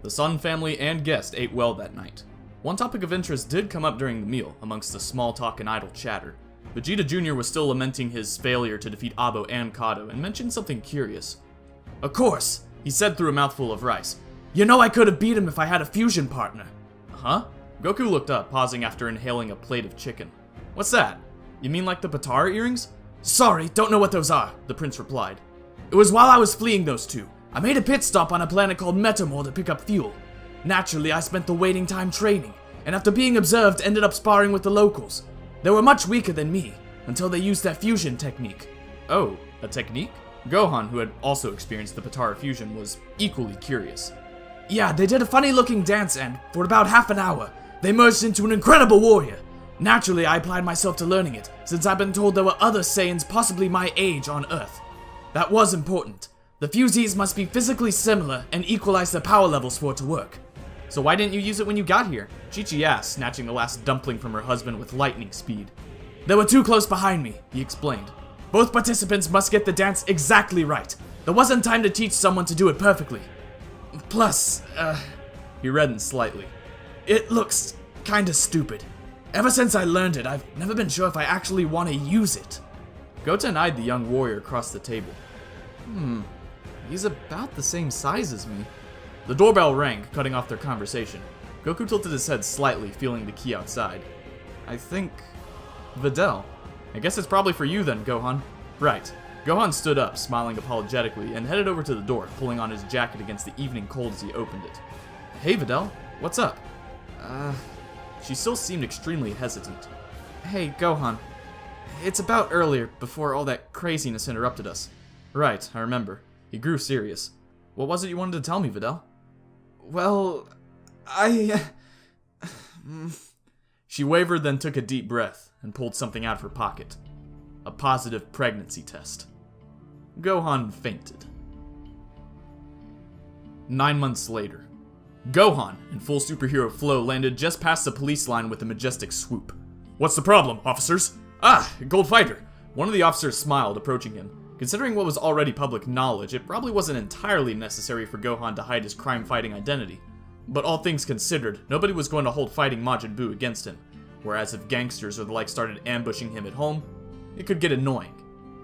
The Sun family and guest ate well that night. One topic of interest did come up during the meal, amongst the small talk and idle chatter. Vegeta Jr. was still lamenting his failure to defeat Abo and Kado, and mentioned something curious. "Of course," he said through a mouthful of rice. "You know I could have beat him if I had a fusion partner." Huh? Goku looked up, pausing after inhaling a plate of chicken. "What's that? You mean like the Patara earrings?" "Sorry, don't know what those are," the prince replied. "It was while I was fleeing those two. I made a pit stop on a planet called Metamor to pick up fuel. Naturally, I spent the waiting time training, and after being observed, ended up sparring with the locals. They were much weaker than me, until they used their fusion technique." Oh, a technique? Gohan, who had also experienced the Patara fusion, was equally curious. "Yeah, they did a funny-looking dance, and for about half an hour, they merged into an incredible warrior. Naturally, I applied myself to learning it, since I've been told there were other Saiyans possibly my age on Earth. That was important. The fusees must be physically similar and equalize their power levels for it to work." "So why didn't you use it when you got here?" Chi-Chi asked, snatching the last dumpling from her husband with lightning speed. "They were too close behind me," he explained. "Both participants must get the dance exactly right. There wasn't time to teach someone to do it perfectly. Plus, he reddened slightly. It looks kinda stupid. Ever since I learned it, I've never been sure if I actually want to use it." Goten eyed the young warrior across the table. He's about the same size as me. The doorbell rang, cutting off their conversation. Goku tilted his head slightly, feeling the key outside. "I think... Videl. I guess it's probably for you then, Gohan." "Right." Gohan stood up, smiling apologetically, and headed over to the door, pulling on his jacket against the evening cold as he opened it. "Hey, Videl. What's up?" She still seemed extremely hesitant. "Hey, Gohan. It's about earlier, before all that craziness interrupted us." "Right, I remember." He grew serious. "What was it you wanted to tell me, Videl?" "Well, She wavered, then took a deep breath, and pulled something out of her pocket. A positive pregnancy test. Gohan fainted. 9 months later. Gohan, in full superhero flow, landed just past the police line with a majestic swoop. "What's the problem, officers?" "Ah, Gold Fighter!" One of the officers smiled, approaching him. Considering what was already public knowledge, it probably wasn't entirely necessary for Gohan to hide his crime-fighting identity. But all things considered, nobody was going to hold fighting Majin Buu against him, whereas if gangsters or the like started ambushing him at home, it could get annoying.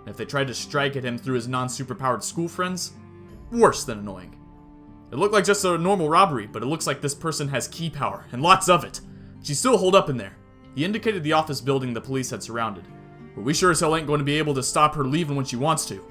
And if they tried to strike at him through his non-superpowered school friends, worse than annoying. It looked like just a normal robbery, but it looks like this person has key power, and lots of it. She's still holed up in there. He indicated the office building the police had surrounded. "But we sure as hell ain't going to be able to stop her leaving when she wants to."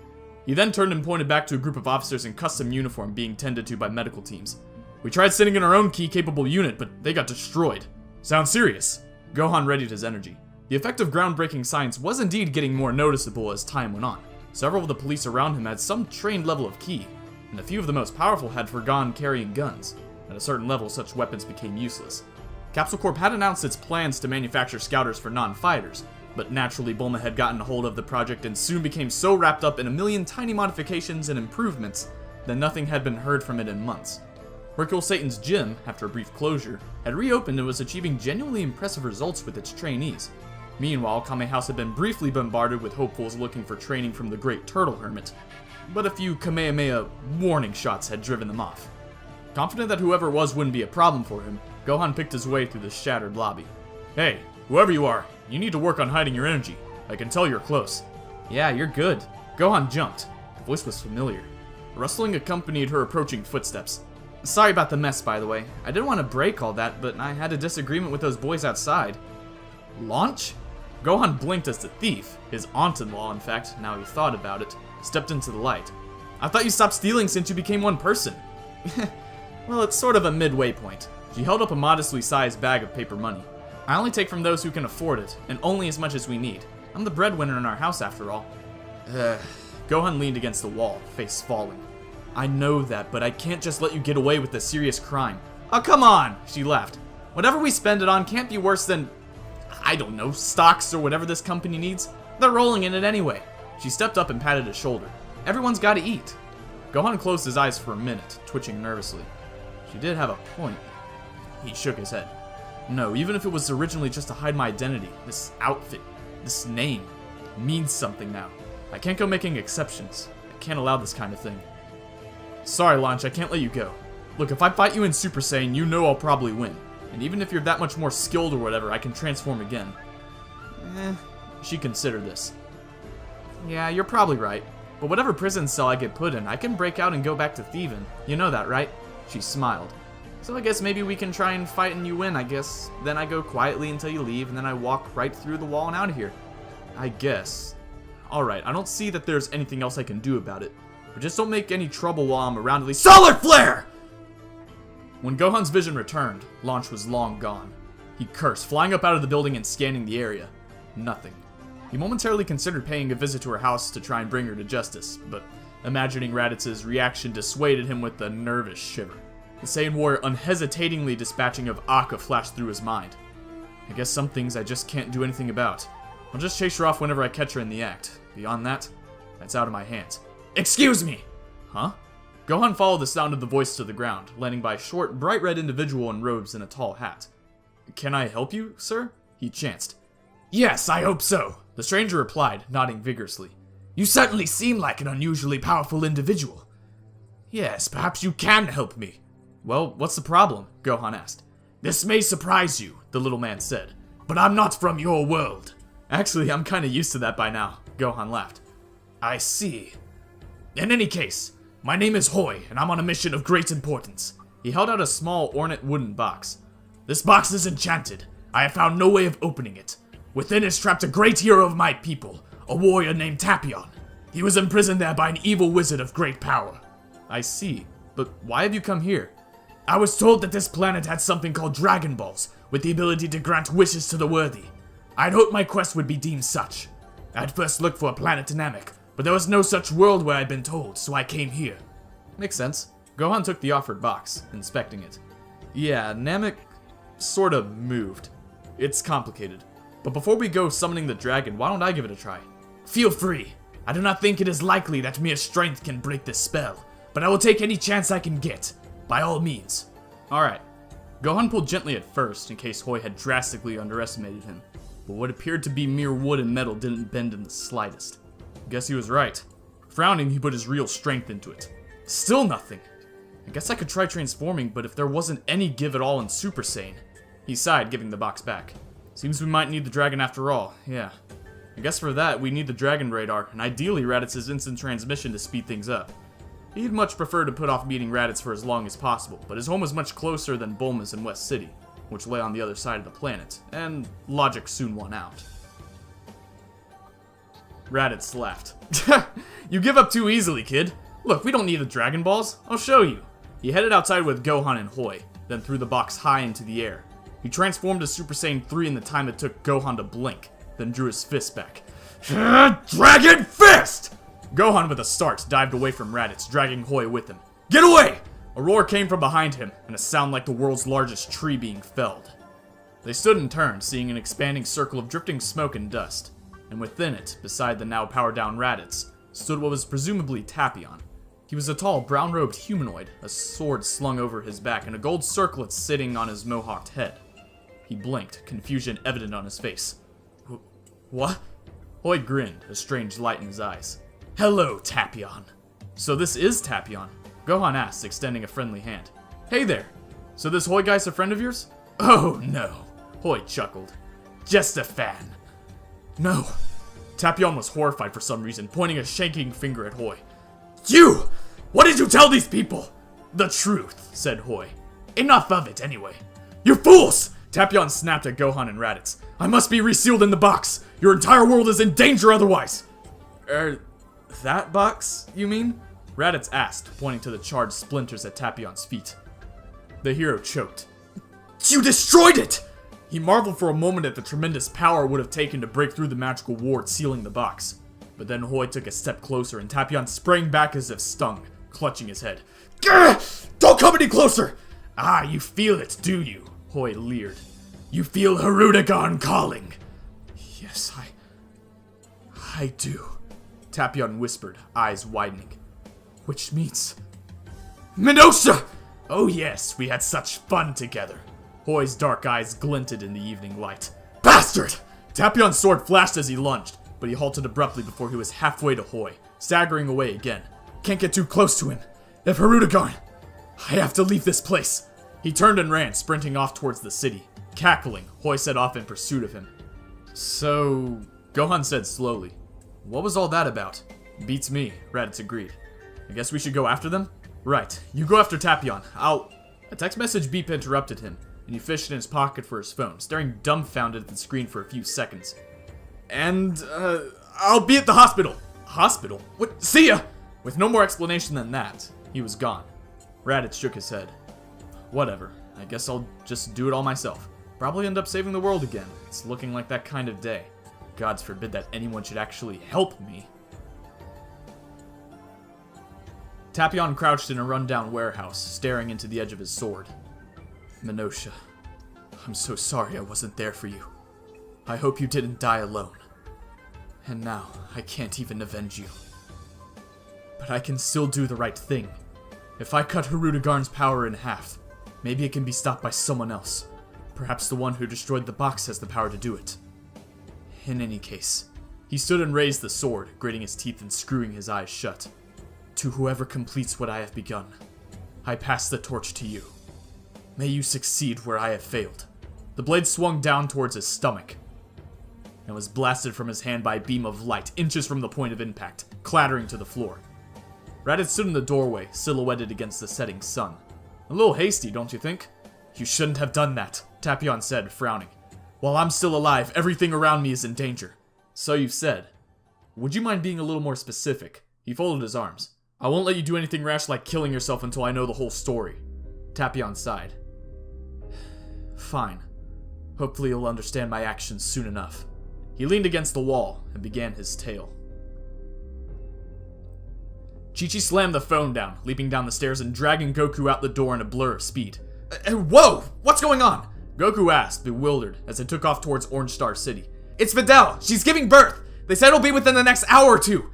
He then turned and pointed back to a group of officers in custom uniform being tended to by medical teams. "We tried sending in our own key-capable unit, but they got destroyed." "Sounds serious." Gohan readied his energy. The effect of groundbreaking science was indeed getting more noticeable as time went on. Several of the police around him had some trained level of ki, and a few of the most powerful had forgone carrying guns. At a certain level, such weapons became useless. Capsule Corp had announced its plans to manufacture scouters for non-fighters, but naturally Bulma had gotten a hold of the project and soon became so wrapped up in a million tiny modifications and improvements that nothing had been heard from it in months. Hercule Satan's gym, after a brief closure, had reopened and was achieving genuinely impressive results with its trainees. Meanwhile, Kame House had been briefly bombarded with hopefuls looking for training from the Great Turtle Hermit, but a few Kamehameha warning shots had driven them off. Confident that whoever it was wouldn't be a problem for him, Gohan picked his way through the shattered lobby. "Hey, whoever you are, you need to work on hiding your energy. I can tell you're close." "Yeah, you're good." Gohan jumped. The voice was familiar. Rustling accompanied her approaching footsteps. "Sorry about the mess, by the way. I didn't want to break all that, but I had a disagreement with those boys outside." "Launch?" Gohan blinked as the thief, his aunt-in-law in fact, now he thought about it, stepped into the light. "I thought you stopped stealing since you became one person." "Well, it's sort of a midway point." She held up a modestly sized bag of paper money. "I only take from those who can afford it, and only as much as we need. I'm the breadwinner in our house after all." Gohan leaned against the wall, face falling. "I know that, but I can't just let you get away with this serious crime." "Oh, come on," she laughed. "Whatever we spend it on can't be worse than, I don't know, stocks or whatever this company needs. They're rolling in it anyway." She stepped up and patted his shoulder. "Everyone's gotta eat." Gohan closed his eyes for a minute, twitching nervously. She did have a point. He shook his head. "No, even if it was originally just to hide my identity, this outfit, this name, means something now. I can't go making exceptions. I can't allow this kind of thing." "Sorry, Launch, I can't let you go." Look, if I fight you in Super Saiyan, you know I'll probably win. And even if you're that much more skilled or whatever, I can transform again. She considered this. Yeah, you're probably right. But whatever prison cell I get put in, I can break out and go back to thieving. You know that, right? She smiled. So I guess maybe we can try and fight and you win, I guess. Then I go quietly until you leave, and then I walk right through the wall and out of here. I guess. Alright, I don't see that there's anything else I can do about it. But just don't make any trouble while I'm around at least. Solar Flare! When Gohan's vision returned, Launch was long gone. He cursed, flying up out of the building and scanning the area. Nothing. He momentarily considered paying a visit to her house to try and bring her to justice, but imagining Raditz's reaction dissuaded him with a nervous shiver. The Saiyan warrior unhesitatingly dispatching of Akka flashed through his mind. I guess some things I just can't do anything about. I'll just chase her off whenever I catch her in the act. Beyond that, that's out of my hands. Excuse me! Huh? Gohan followed the sound of the voice to the ground, landing by a short, bright red individual in robes and a tall hat. Can I help you, sir? He chanced. Yes, I hope so, the stranger replied, nodding vigorously. You certainly seem like an unusually powerful individual. Yes, perhaps you can help me. Well, what's the problem? Gohan asked. This may surprise you, the little man said, but I'm not from your world. Actually, I'm kinda used to that by now, Gohan laughed. I see. In any case, my name is Hoi, and I'm on a mission of great importance. He held out a small, ornate wooden box. This box is enchanted. I have found no way of opening it. Within is trapped a great hero of my people, a warrior named Tapion. He was imprisoned there by an evil wizard of great power. I see, but why have you come here? I was told that this planet had something called Dragon Balls, with the ability to grant wishes to the worthy. I'd hoped my quest would be deemed such. I'd first looked for a planet Namek, but there was no such world where I'd been told, so I came here. Makes sense. Gohan took the offered box, inspecting it. Yeah, Namek sorta moved. It's complicated. But before we go summoning the dragon, why don't I give it a try? Feel free. I do not think it is likely that mere strength can break this spell, but I will take any chance I can get, by all means. Alright. Gohan pulled gently at first, in case Hoi had drastically underestimated him, but what appeared to be mere wood and metal didn't bend in the slightest. Guess he was right. Frowning, he put his real strength into it. Still nothing. I guess I could try transforming, but if there wasn't any give at all in Super Saiyan. He sighed, giving the box back. Seems we might need the dragon after all, yeah. I guess for that, we need the dragon radar, and ideally Raditz's instant transmission to speed things up. He'd much prefer to put off meeting Raditz for as long as possible, but his home was much closer than Bulma's in West City, which lay on the other side of the planet, and logic soon won out. Raditz laughed. You give up too easily, kid. Look, we don't need the Dragon Balls. I'll show you. He headed outside with Gohan and Hoi, then threw the box high into the air. He transformed to Super Saiyan 3 in the time it took Gohan to blink, then drew his fist back. Dragon Fist! Gohan, with a start, dived away from Raditz, dragging Hoi with him. Get away! A roar came from behind him, and a sound like the world's largest tree being felled. They stood and turned, seeing an expanding circle of drifting smoke and dust, and within it, beside the now powered-down Raditz, stood what was presumably Tapion. He was a tall, brown-robed humanoid, a sword slung over his back, and a gold circlet sitting on his mohawked head. He blinked, confusion evident on his face. What? Hoi grinned, a strange light in his eyes. Hello, Tapion. So this is Tapion? Gohan asked, extending a friendly hand. Hey there. So this Hoi guy's a friend of yours? Oh, no. Hoi chuckled. Just a fan. No. Tapion was horrified for some reason, pointing a shaking finger at Hoi. You! What did you tell these people? The truth, said Hoi. Enough of it, anyway. You fools! Tapion snapped at Gohan and Raditz. I must be resealed in the box. Your entire world is in danger otherwise. That box, you mean? Raditz asked, pointing to the charred splinters at Tapion's feet. The hero choked. You destroyed it! He marveled for a moment at the tremendous power it would have taken to break through the magical ward sealing the box. But then Hoi took a step closer and Tapion sprang back as if stung, clutching his head. Gah! Don't come any closer! Ah, you feel it, do you? Hoi leered. You feel Hirudegarn calling. Yes, I do. Tapion whispered, eyes widening. Which means... Minosha! Oh yes, we had such fun together. Hoi's dark eyes glinted in the evening light. Bastard! Tapion's sword flashed as he lunged, but he halted abruptly before he was halfway to Hoi, staggering away again. Can't get too close to him. If Hirudegarn... I have to leave this place. He turned and ran, sprinting off towards the city. Cackling, Hoi set off in pursuit of him. So, Gohan said slowly, what was all that about? Beats me, Raditz agreed. I guess we should go after them? Right, you go after Tapion. A text message beep interrupted him, and he fished in his pocket for his phone, staring dumbfounded at the screen for a few seconds. And, I'll be at the hospital. Hospital? What? See ya! With no more explanation than that, he was gone. Raditz shook his head. Whatever, I guess I'll just do it all myself. Probably end up saving the world again. It's looking like that kind of day. Gods forbid that anyone should actually help me. Tapion crouched in a rundown warehouse, staring into the edge of his sword. Minosha, I'm so sorry I wasn't there for you. I hope you didn't die alone. And now, I can't even avenge you. But I can still do the right thing. If I cut Hirudegarn's power in half, maybe it can be stopped by someone else. Perhaps the one who destroyed the box has the power to do it. In any case, he stood and raised the sword, gritting his teeth and screwing his eyes shut. To whoever completes what I have begun, I pass the torch to you. May you succeed where I have failed. The blade swung down towards his stomach, and was blasted from his hand by a beam of light, inches from the point of impact, clattering to the floor. Raditz stood in the doorway, silhouetted against the setting sun. A little hasty, don't you think? You shouldn't have done that, Tapion said, frowning. While I'm still alive, everything around me is in danger. So you've said. Would you mind being a little more specific? He folded his arms. I won't let you do anything rash like killing yourself until I know the whole story. Tapion sighed. Fine. Hopefully you'll understand my actions soon enough. He leaned against the wall and began his tale. Chi-Chi slammed the phone down, leaping down the stairs and dragging Goku out the door in a blur of speed. Whoa! What's going on? Goku asked, bewildered, as they took off towards Orange Star City. It's Videl! She's giving birth! They said it'll be within the next hour or two!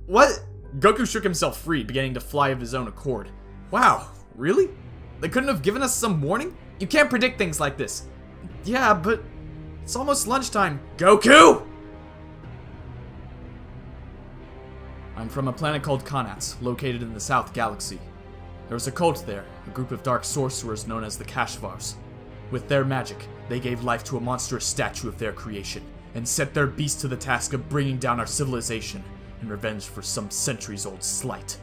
What? Goku shook himself free, beginning to fly of his own accord. Wow, really? They couldn't have given us some warning? You can't predict things like this. Yeah, but it's almost lunchtime. Goku! I'm from a planet called Konats, located in the South Galaxy. There was a cult there, a group of dark sorcerers known as the Kashvars. With their magic, they gave life to a monstrous statue of their creation, and set their beast to the task of bringing down our civilization in revenge for some centuries-old slight.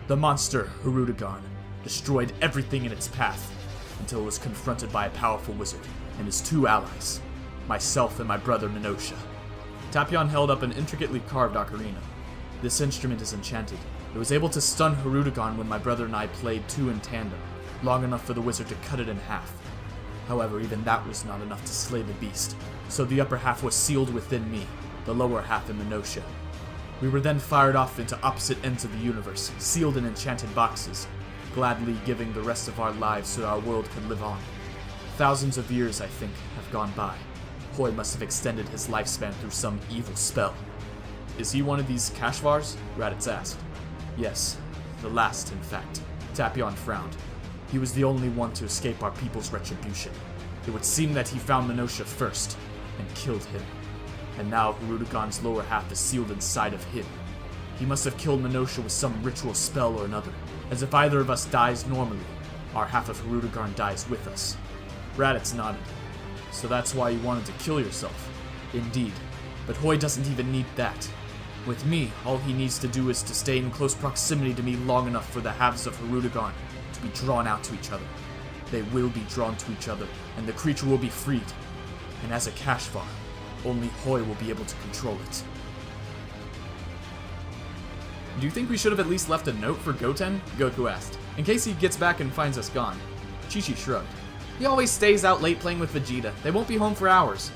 The monster, Hirudegarn, destroyed everything in its path, until it was confronted by a powerful wizard and his two allies, myself and my brother Minosha. Tapion held up an intricately carved ocarina. This instrument is enchanted. It was able to stun Hirudegarn when my brother and I played two in tandem, long enough for the wizard to cut it in half. However, even that was not enough to slay the beast, so the upper half was sealed within me, the lower half in Minosha. We were then fired off into opposite ends of the universe, sealed in enchanted boxes, gladly giving the rest of our lives so our world could live on. Thousands of years, I think, have gone by. Hoi must have extended his lifespan through some evil spell. Is he one of these Kashvars? Raditz asked. Yes, the last, in fact. Tapion frowned. He was the only one to escape our people's retribution. It would seem that he found Minosha first, and killed him. And now Hirudegarn's lower half is sealed inside of him. He must have killed Minosha with some ritual spell or another, as if either of us dies normally, our half of Hirudegarn dies with us. Raditz nodded. So that's why you wanted to kill yourself. Indeed, but Hoi doesn't even need that. With me, all he needs to do is to stay in close proximity to me long enough for the halves of Hirudegarn to be drawn out to each other. They will be drawn to each other, and the creature will be freed. And as a Kashvar, only Hoi will be able to control it. Do you think we should have at least left a note for Goten? Goku asked, in case he gets back and finds us gone. Chi-Chi shrugged. He always stays out late playing with Vegeta. They won't be home for hours.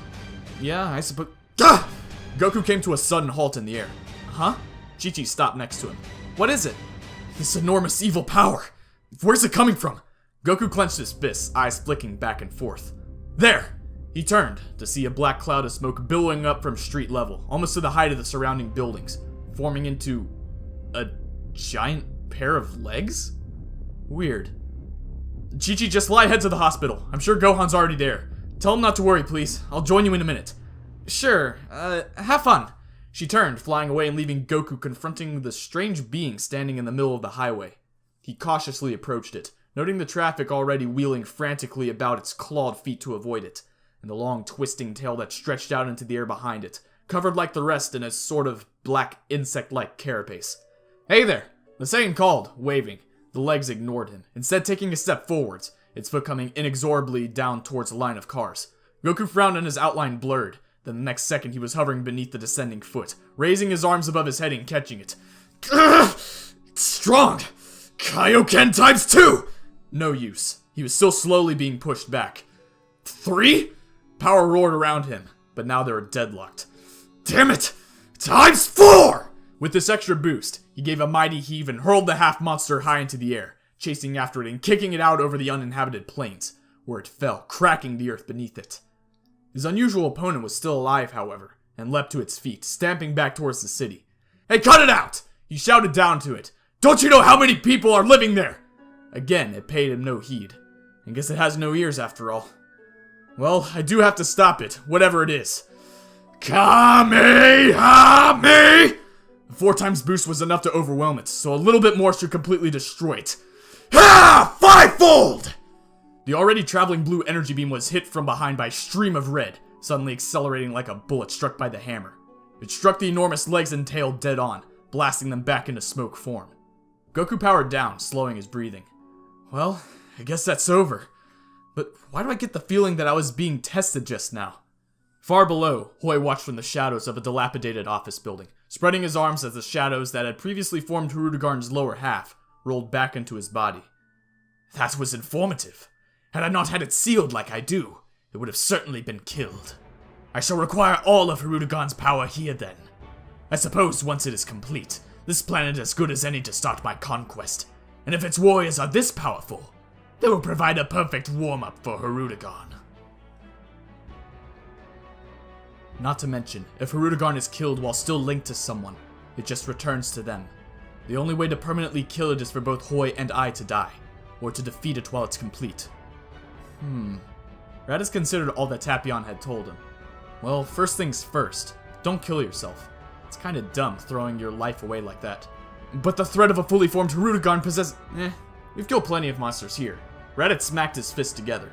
Yeah, I suppose... Gah! Goku came to a sudden halt in the air. Huh? Chi-Chi stopped next to him. What is it? This enormous evil power. Where's it coming from? Goku clenched his fists, eyes flicking back and forth. There! He turned to see a black cloud of smoke billowing up from street level, almost to the height of the surrounding buildings, forming into a giant pair of legs? Weird. Chi-Chi, just fly ahead to the hospital. I'm sure Gohan's already there. Tell him not to worry, please. I'll join you in a minute. Sure, have fun. She turned, flying away and leaving Goku confronting the strange being standing in the middle of the highway. He cautiously approached it, noting the traffic already wheeling frantically about its clawed feet to avoid it, and the long twisting tail that stretched out into the air behind it, covered like the rest in a sort of black insect-like carapace. "Hey there!" The Saiyan called, waving. The legs ignored him, instead taking a step forwards, its foot coming inexorably down towards the line of cars. Goku frowned and his outline blurred. Then the next second he was hovering beneath the descending foot, raising his arms above his head and catching it. It's strong! Kaioken times 2! No use. He was still slowly being pushed back. 3? Power roared around him, but now they were deadlocked. Damn it! Times 4! With this extra boost, he gave a mighty heave and hurled the half-monster high into the air, chasing after it and kicking it out over the uninhabited plains, where it fell, cracking the earth beneath it. His unusual opponent was still alive, however, and leapt to its feet, stamping back towards the city. "Hey, cut it out!" He shouted down to it. "Don't you know how many people are living there?" Again, it paid him no heed. I guess it has no ears after all. Well, I do have to stop it, whatever it is. Kamehame! The 4 times boost was enough to overwhelm it, so a little bit more should completely destroy it. Ha! 5-fold! The already traveling blue energy beam was hit from behind by a stream of red, suddenly accelerating like a bullet struck by the hammer. It struck the enormous legs and tail dead on, blasting them back into smoke form. Goku powered down, slowing his breathing. Well, I guess that's over. But why do I get the feeling that I was being tested just now? Far below, Hoi watched from the shadows of a dilapidated office building, spreading his arms as the shadows that had previously formed Hirudegarn's lower half rolled back into his body. That was informative. Had I not had it sealed like I do, it would have certainly been killed. I shall require all of Hirudegarn's power here then. I suppose once it is complete, this planet is as good as any to start my conquest, and if its warriors are this powerful, they will provide a perfect warm-up for Hirudegarn. Not to mention, if Hirudegarn is killed while still linked to someone, it just returns to them. The only way to permanently kill it is for both Hoi and I to die, or to defeat it while it's complete. Raditz considered all that Tapion had told him. Well, first things first, don't kill yourself. It's kinda dumb throwing your life away like that. But the threat of a fully formed Hirudegarn possess- we've killed plenty of monsters here. Raditz smacked his fist together.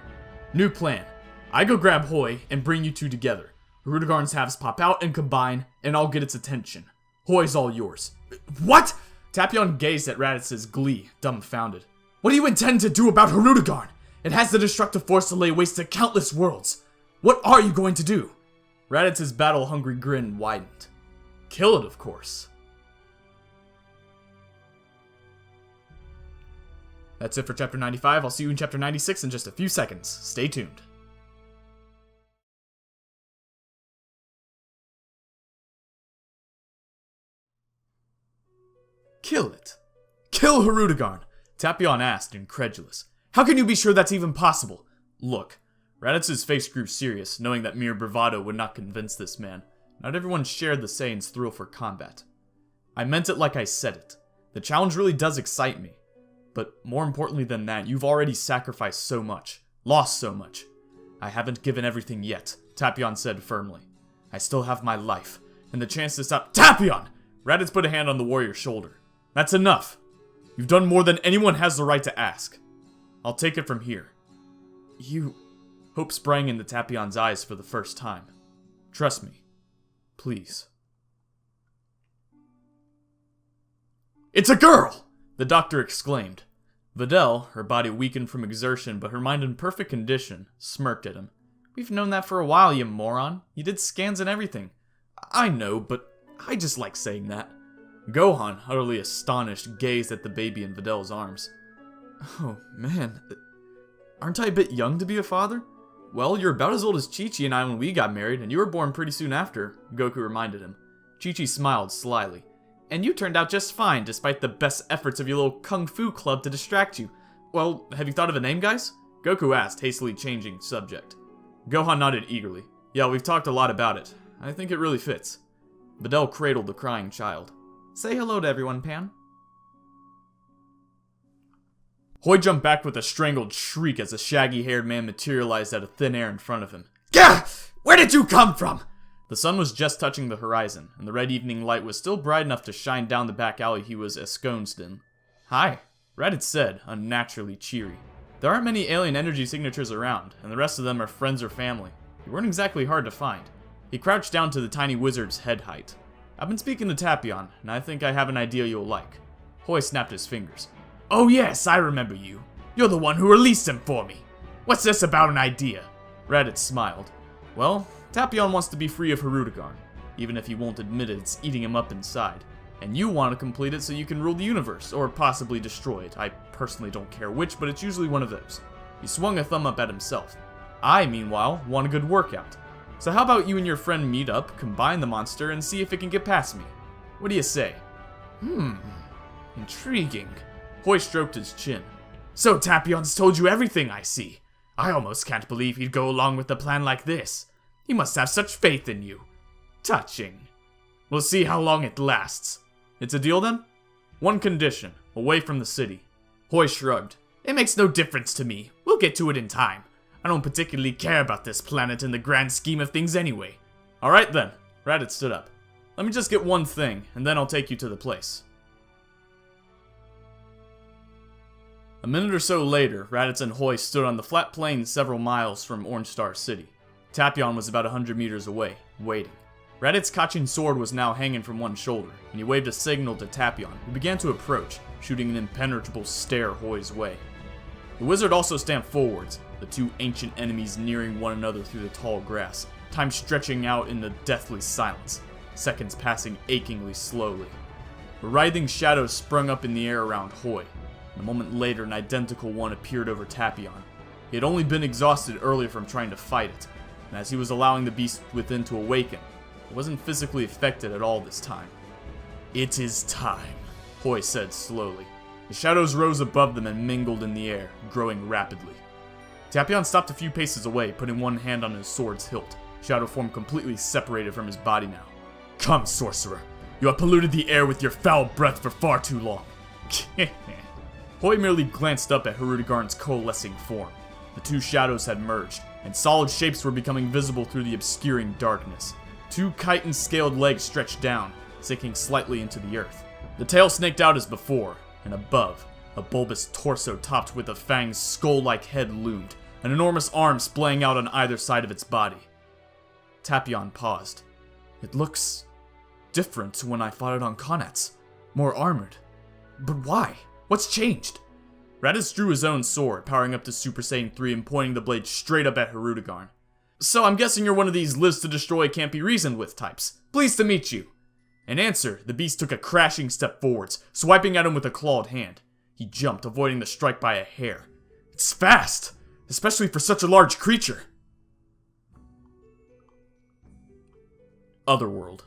New plan. I go grab Hoi and bring you two together. Hirudegarn's halves pop out and combine, and I'll get its attention. Hoi's all yours. What? Tapion gazed at Raditz's glee, dumbfounded. What do you intend to do about Hirudegarn? It has the destructive force to lay waste to countless worlds. What are you going to do? Raditz's battle-hungry grin widened. Kill it, of course. That's it for Chapter 95. I'll see you in Chapter 96 in just a few seconds. Stay tuned. Kill it. Kill Hirudegarn? Tapion asked, incredulous. How can you be sure that's even possible? Look, Raditz's face grew serious, knowing that mere bravado would not convince this man. Not everyone shared the Saiyan's thrill for combat. I meant it like I said it. The challenge really does excite me. But more importantly than that, you've already sacrificed so much, lost so much. I haven't given everything yet, Tapion said firmly. I still have my life, and the chance to stop- Tapion! Raditz put a hand on the warrior's shoulder. That's enough. You've done more than anyone has the right to ask. I'll take it from here. Hope sprang into Tapion's eyes for the first time. Trust me. Please. It's a girl! The doctor exclaimed. Videl, her body weakened from exertion but her mind in perfect condition, smirked at him. We've known that for a while, you moron. You did scans and everything. I know, but I just like saying that. Gohan, utterly astonished, gazed at the baby in Videl's arms. Oh, man. Aren't I a bit young to be a father? Well, you're about as old as Chi-Chi and I when we got married, and you were born pretty soon after, Goku reminded him. Chi-Chi smiled slyly. And you turned out just fine, despite the best efforts of your little kung fu club to distract you. Well, have you thought of a name, guys? Goku asked, hastily changing subject. Gohan nodded eagerly. Yeah, we've talked a lot about it. I think it really fits. Videl cradled the crying child. Say hello to everyone, Pan. Hoi jumped back with a strangled shriek as a shaggy-haired man materialized out of thin air in front of him. Gah! Where did you come from? The sun was just touching the horizon, and the red evening light was still bright enough to shine down the back alley he was ensconced in. Hi, Reddit said, unnaturally cheery. There aren't many alien energy signatures around, and the rest of them are friends or family. They weren't exactly hard to find. He crouched down to the tiny wizard's head height. I've been speaking to Tapion, and I think I have an idea you'll like. Hoy snapped his fingers. Oh yes, I remember you. You're the one who released him for me. What's this about an idea? Reddit smiled. Well, Tapion wants to be free of Hirudegarn, even if he won't admit it's eating him up inside. And you want to complete it so you can rule the universe, or possibly destroy it. I personally don't care which, but it's usually one of those. He swung a thumb up at himself. I, meanwhile, want a good workout. So how about you and your friend meet up, combine the monster, and see if it can get past me? What do you say? Intriguing. Hoy stroked his chin. So Tapion's told you everything, I see. I almost can't believe he'd go along with a plan like this. He must have such faith in you. Touching. We'll see how long it lasts. It's a deal then? One condition, away from the city. Hoy shrugged. It makes no difference to me. We'll get to it in time. I don't particularly care about this planet in the grand scheme of things anyway. Alright then. Raditz stood up. Let me just get one thing, and then I'll take you to the place. A minute or so later, Raditz and Hoy stood on the flat plain several miles from Orange Star City. Tapion was about 100 meters away, waiting. Raditz's Kachin sword was now hanging from one shoulder, and he waved a signal to Tapion, who began to approach, shooting an impenetrable stare Hoy's way. The wizard also stamped forwards, the two ancient enemies nearing one another through the tall grass, time stretching out in the deathly silence, seconds passing achingly slowly. A writhing shadow sprung up in the air around Hoy, and a moment later an identical one appeared over Tapion. He had only been exhausted earlier from trying to fight it, and as he was allowing the beast within to awaken, it wasn't physically affected at all this time. It is time, Hoy said slowly. The shadows rose above them and mingled in the air, growing rapidly. Tapion stopped a few paces away, putting one hand on his sword's hilt, shadow form completely separated from his body now. Come, sorcerer. You have polluted the air with your foul breath for far too long. Hoy merely glanced up at Hirudegarn's coalescing form. The two shadows had merged, and solid shapes were becoming visible through the obscuring darkness. Two chitin-scaled legs stretched down, sinking slightly into the earth. The tail snaked out as before, and above, a bulbous torso topped with a fanged skull-like head loomed, an enormous arm splaying out on either side of its body. Tapion paused. It looks different to when I fought it on Konats. More armored. But why? What's changed? Raditz drew his own sword, powering up to Super Saiyan 3 and pointing the blade straight up at Hirudegarn. So I'm guessing you're one of these lives to destroy can't be reasoned with types. Pleased to meet you. In answer, the beast took a crashing step forwards, swiping at him with a clawed hand. He jumped, avoiding the strike by a hair. It's fast, especially for such a large creature. Otherworld.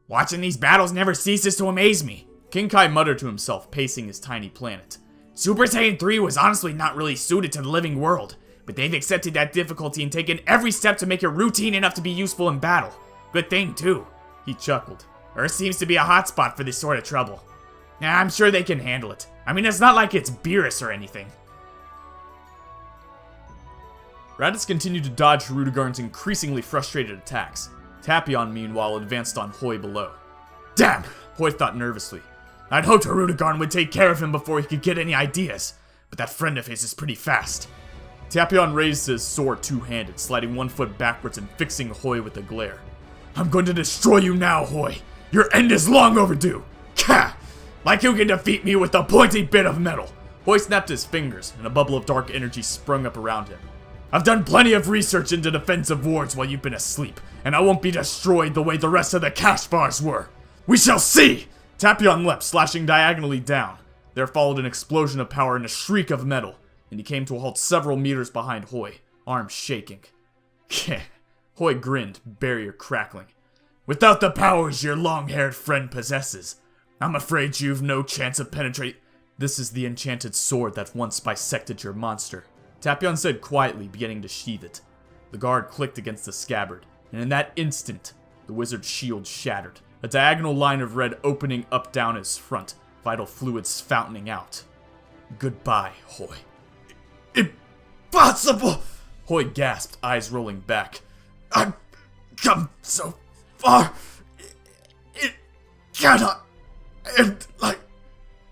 Watching these battles never ceases to amaze me, King Kai muttered to himself, pacing his tiny planet. Super Saiyan 3 was honestly not really suited to the living world, but they've accepted that difficulty and taken every step to make it routine enough to be useful in battle. Good thing, too. He chuckled. Earth seems to be a hotspot for this sort of trouble. I'm sure they can handle it. I mean, it's not like it's Beerus or anything. Raditz continued to dodge Hirudegarn's increasingly frustrated attacks. Tapion, meanwhile, advanced on Hoy below. Damn! Hoy thought nervously. I'd hoped Hirudegarn would take care of him before he could get any ideas, but that friend of his is pretty fast. Tapion raised his sword two-handed, sliding one foot backwards and fixing Hoy with a glare. I'm going to destroy you now, Hoy! Your end is long overdue! Ka! Like you can defeat me with a pointy bit of metal! Hoy snapped his fingers, and a bubble of dark energy sprung up around him. I've done plenty of research into defensive wards while you've been asleep, and I won't be destroyed the way the rest of the Kashfars were! We shall see! Tapion leapt, slashing diagonally down. There followed an explosion of power and a shriek of metal, and he came to a halt several meters behind Hoy, arms shaking. Hoy grinned, barrier crackling. Without the powers your long-haired friend possesses, I'm afraid you've no chance of penetrate. This is the enchanted sword that once bisected your monster, Tapion said quietly, beginning to sheath it. The guard clicked against the scabbard, and in that instant, the wizard's shield shattered, a diagonal line of red opening up down his front, vital fluids fountaining out. Goodbye, Hoy. Impossible! Hoy gasped, eyes rolling back. I've come so far. It cannot end like...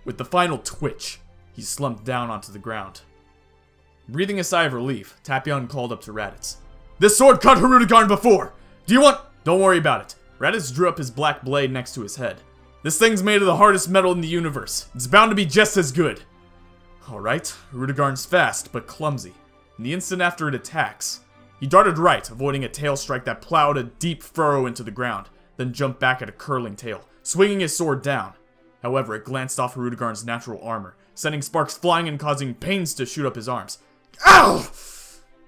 With the final twitch, He slumped down onto the ground. Breathing a sigh of relief, Tapion called up to Raditz. This sword cut Hirudegarn before! Do you want— Don't worry about it. Raditz drew up his black blade next to his head. This thing's made of the hardest metal in the universe. It's bound to be just as good. Alright, Hirudegarn's fast, but clumsy. In the instant after it attacks, he darted right, avoiding a tail strike that plowed a deep furrow into the ground, then jumped back at a curling tail, swinging his sword down. However, it glanced off Hirudegarn's natural armor, sending sparks flying and causing pains to shoot up his arms. Ow!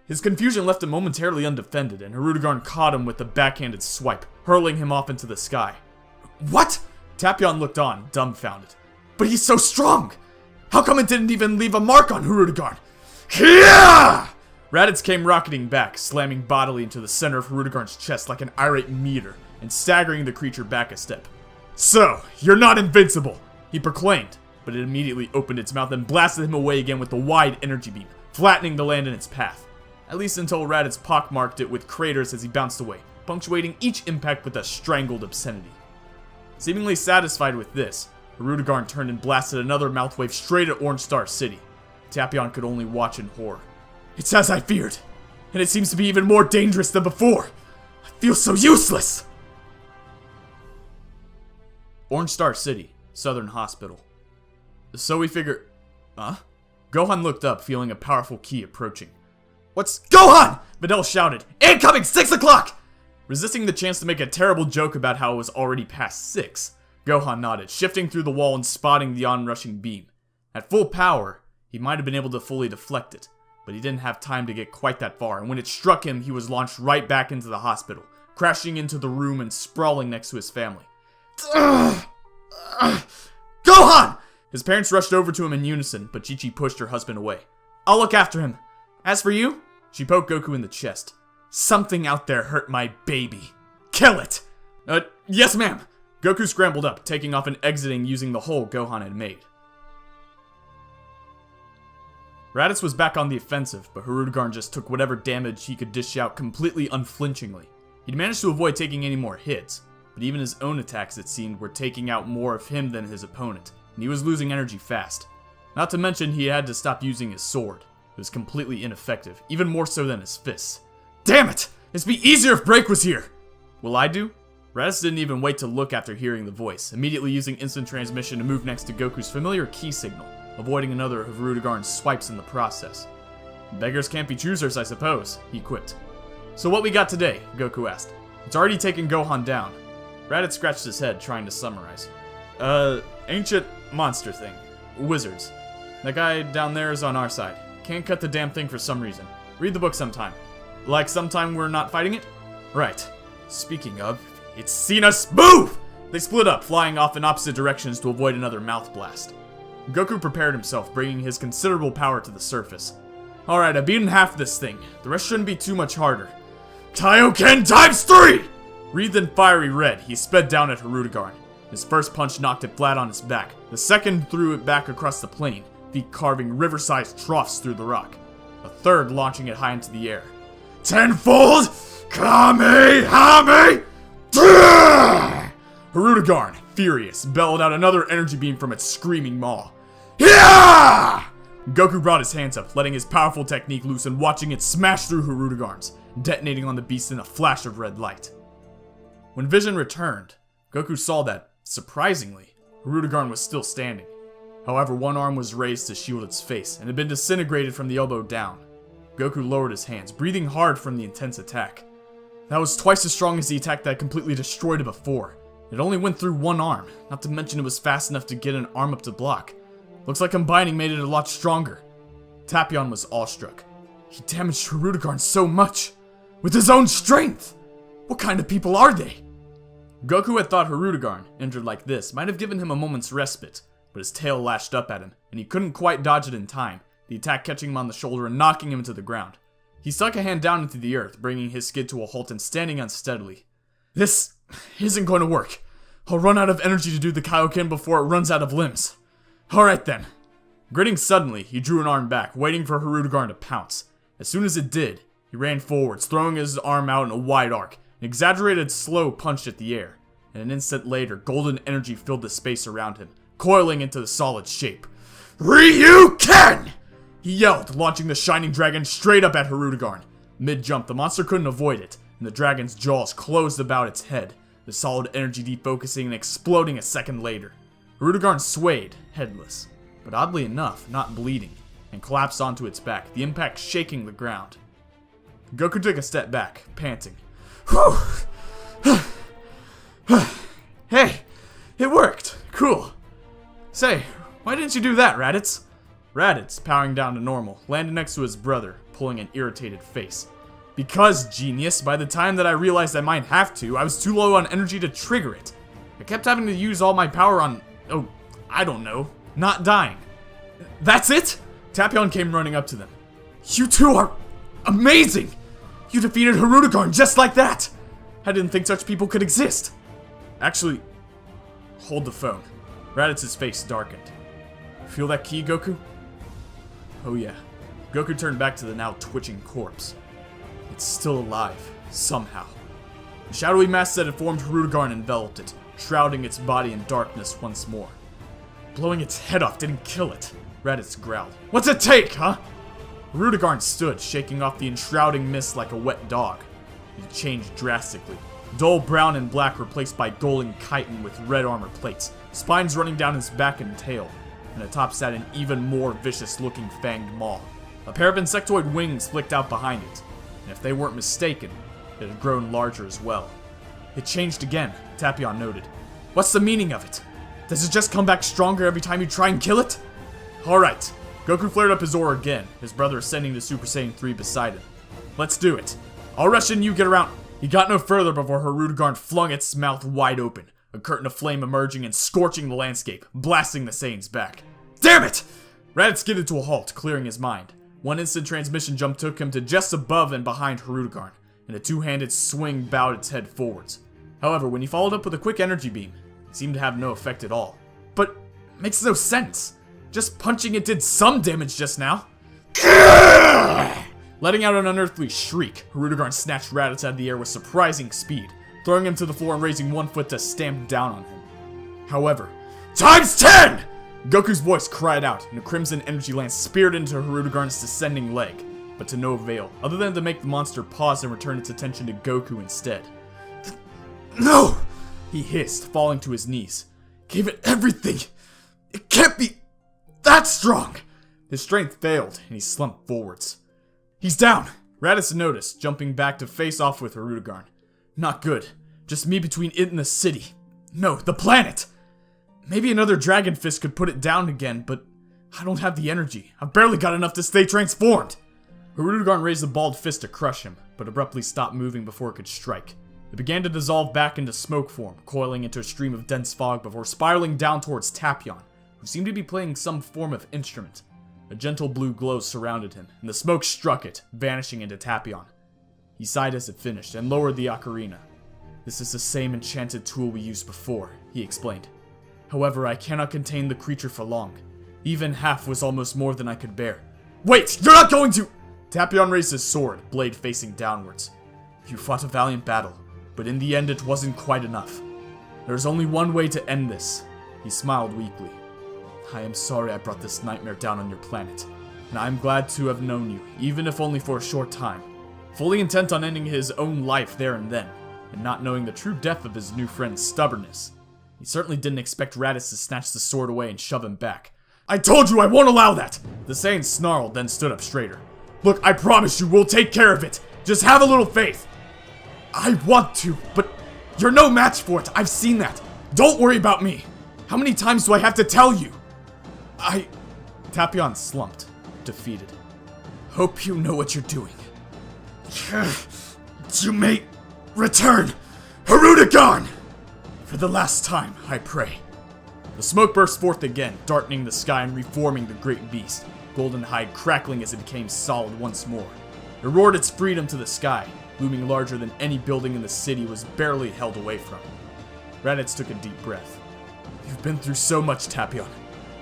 His confusion left him momentarily undefended, and Hirudegarn caught him with a backhanded swipe, hurling him off into the sky. What? Tapion looked on, dumbfounded. But he's so strong! How come it didn't even leave a mark on Hirudegarn? Kia! Raditz came rocketing back, slamming bodily into the center of Hirudegarn's chest like an irate meteor, and staggering the creature back a step. So, you're not invincible, he proclaimed, but it immediately opened its mouth and blasted him away again with a wide energy beam, flattening the land in its path. At least until Raditz pockmarked it with craters as he bounced away, punctuating each impact with a strangled obscenity. Seemingly satisfied with this, Hirudegarn turned and blasted another mouthwave straight at Orange Star City. Tapion could only watch in horror. It's as I feared, and it seems to be even more dangerous than before. I feel so useless! Orange Star City, Southern Hospital. So we figure... Huh? Gohan looked up, feeling a powerful ki approaching. What's... Gohan! Videl shouted. Incoming 6 o'clock! Resisting the chance to make a terrible joke about how it was already past 6, Gohan nodded, shifting through the wall and spotting the onrushing beam. At full power, he might have been able to fully deflect it, but he didn't have time to get quite that far, and when it struck him, he was launched right back into the hospital, crashing into the room and sprawling next to his family. Gohan! His parents rushed over to him in unison, but Chi-Chi pushed her husband away. I'll look after him. As for you, she poked Goku in the chest. Something out there hurt my baby. Kill it! Yes ma'am! Goku scrambled up, taking off and exiting using the hole Gohan had made. Raditz was back on the offensive, but Hirudegarn just took whatever damage he could dish out completely unflinchingly. He'd managed to avoid taking any more hits, but even his own attacks, it seemed, were taking out more of him than his opponent, and he was losing energy fast. Not to mention he had to stop using his sword. It was completely ineffective, even more so than his fists. Damn it! It'd be easier if Break was here! Will I do? Raditz didn't even wait to look after hearing the voice, immediately using instant transmission to move next to Goku's familiar ki signal, avoiding another of Hirudegarn's swipes in the process. Beggars can't be choosers, I suppose, he quipped. So what we got today? Goku asked. It's already taken Gohan down. Raditz scratched his head, trying to summarize. Ancient monster thing. Wizards. That guy down there is on our side. Can't cut the damn thing for some reason. Read the book sometime. Like sometime we're not fighting it? Right. Speaking of, it's seen us move! They split up, flying off in opposite directions to avoid another mouth blast. Goku prepared himself, bringing his considerable power to the surface. Alright, I've beaten half this thing. The rest shouldn't be too much harder. Kaioken times 3! Wreathed in fiery red, he sped down at Hirudegarn. His first punch knocked it flat on its back. The second threw it back across the plain, feet carving river-sized troughs through the rock. A third launching it high into the air. Tenfold! Kamehame! Hirudegarn, furious, bellowed out another energy beam from its screaming maw. Yeah! Goku brought his hands up, letting his powerful technique loose and watching it smash through Hirudegarn's, detonating on the beast in a flash of red light. When vision returned, Goku saw that, surprisingly, Hirudegarn was still standing. However, one arm was raised to shield its face, and had been disintegrated from the elbow down. Goku lowered his hands, breathing hard from the intense attack. That was twice as strong as the attack that completely destroyed it before. It only went through one arm, not to mention it was fast enough to get an arm up to block. Looks like combining made it a lot stronger. Tapion was awestruck. He damaged Hirudegarn so much! With his own strength! What kind of people are they? Goku had thought Hirudegarn, injured like this, might have given him a moment's respite, but his tail lashed up at him, and he couldn't quite dodge it in time, the attack catching him on the shoulder and knocking him to the ground. He stuck a hand down into the earth, bringing his skid to a halt and standing unsteadily. This isn't going to work. I'll run out of energy to do the Kaioken before it runs out of limbs. Alright then. Gritting suddenly, he drew an arm back, waiting for Hirudegarn to pounce. As soon as it did, he ran forwards, throwing his arm out in a wide arc, an exaggerated slow punch at the air, and an instant later, golden energy filled the space around him, coiling into the solid shape. Ryuken! He yelled, launching the shining dragon straight up at Hirudegarn. Mid-jump, the monster couldn't avoid it, and the dragon's jaws closed about its head, the solid energy defocusing and exploding a second later. Hirudegarn swayed, headless, but oddly enough, not bleeding, and collapsed onto its back, the impact shaking the ground. Goku took a step back, panting. Whew! Hey, it worked. Cool. Say, why didn't you do that, Raditz? Raditz, powering down to normal, landed next to his brother, pulling an irritated face. Because, genius, by the time that I realized I might have to, I was too low on energy to trigger it. I kept having to use all my power on, oh, I don't know, not dying. That's it? Tapion came running up to them. You two are amazing! You defeated Hirudegarn just like that! I didn't think such people could exist. Actually, hold the phone. Raditz's face darkened. Feel that key, Goku? Oh yeah. Goku turned back to the now twitching corpse. It's still alive, somehow. The shadowy mass that had formed Hirudegarn enveloped it, shrouding its body in darkness once more. Blowing its head off didn't kill it, Raditz growled. What's it take, huh? Hirudegarn stood, shaking off the enshrouding mist like a wet dog. It changed drastically. Dull brown and black replaced by golden chitin with red armor plates, spines running down his back and tail, and atop sat an even more vicious-looking fanged maw. A pair of insectoid wings flicked out behind it, and if they weren't mistaken, it had grown larger as well. It changed again, Tapion noted. What's the meaning of it? Does it just come back stronger every time you try and kill it? Alright. Goku flared up his aura again, his brother ascending to Super Saiyan 3 beside him. Let's do it. I'll rush in, you get around. He got no further before Hirudegarn flung its mouth wide open, a curtain of flame emerging and scorching the landscape, blasting the Saiyans back. Damn it! Raditz skidded to a halt, clearing his mind. One instant transmission jump took him to just above and behind Hirudegarn, and a two-handed swing bowed its head forwards. However, when he followed up with a quick energy beam, it seemed to have no effect at all. But it makes no sense. Just punching it did some damage just now. Letting out an unearthly shriek, Hirudegarn snatched Raditz out of the air with surprising speed, throwing him to the floor and raising one foot to stamp down on him. However, times 10! Goku's voice cried out, and a crimson energy lance speared into Hirudegarn's descending leg, but to no avail, other than to make the monster pause and return its attention to Goku instead. No! He hissed, falling to his knees. Gave it everything! It can't be that strong! His strength failed, and he slumped forwards. He's down! Raditz noticed, jumping back to face off with Hirudegarn. Not good. Just me between it and the city. No, the planet! Maybe another Dragon Fist could put it down again, but I don't have the energy. I've barely got enough to stay transformed! Hirudegarn raised the balled fist to crush him, but abruptly stopped moving before it could strike. It began to dissolve back into smoke form, coiling into a stream of dense fog before spiraling down towards Tapion, who seemed to be playing some form of instrument. A gentle blue glow surrounded him, and the smoke struck it, vanishing into Tapion. He sighed as it finished, and lowered the ocarina. This is the same enchanted tool we used before, he explained. However, I cannot contain the creature for long. Even half was almost more than I could bear. Wait! You're not going to— Tapion raised his sword, blade facing downwards. You fought a valiant battle, but in the end it wasn't quite enough. There is only one way to end this. He smiled weakly. I am sorry I brought this nightmare down on your planet, and I am glad to have known you, even if only for a short time. Fully intent on ending his own life there and then, and not knowing the true depth of his new friend's stubbornness, he certainly didn't expect Raditz to snatch the sword away and shove him back. I told you I won't allow that! The Saiyan snarled, then stood up straighter. Look, I promise you we'll take care of it. Just have a little faith. I want to, but you're no match for it. I've seen that. Don't worry about me. How many times do I have to tell you? Tapion slumped, defeated. Hope you know what you're doing. You may return, Hirudegarn! For the last time, I pray. The smoke burst forth again, darkening the sky and reforming the great beast, golden hide crackling as it became solid once more. It roared its freedom to the sky, looming larger than any building in the city was barely held away from. Raditz took a deep breath. You've been through so much, Tapion.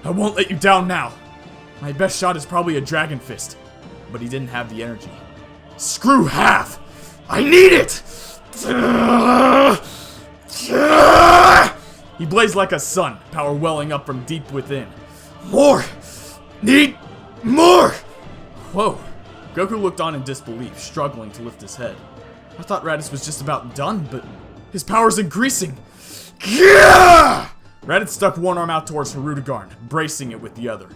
I won't let you down now. My best shot is probably a Dragon Fist, but he didn't have the energy. Screw half! I need it! He blazed like a sun, power welling up from deep within. More! need more! Whoa. Goku looked on in disbelief, struggling to lift his head. I thought Raditz was just about done, but his power's increasing. Yeah! Raditz stuck one arm out towards Hirudegarn, bracing it with the other.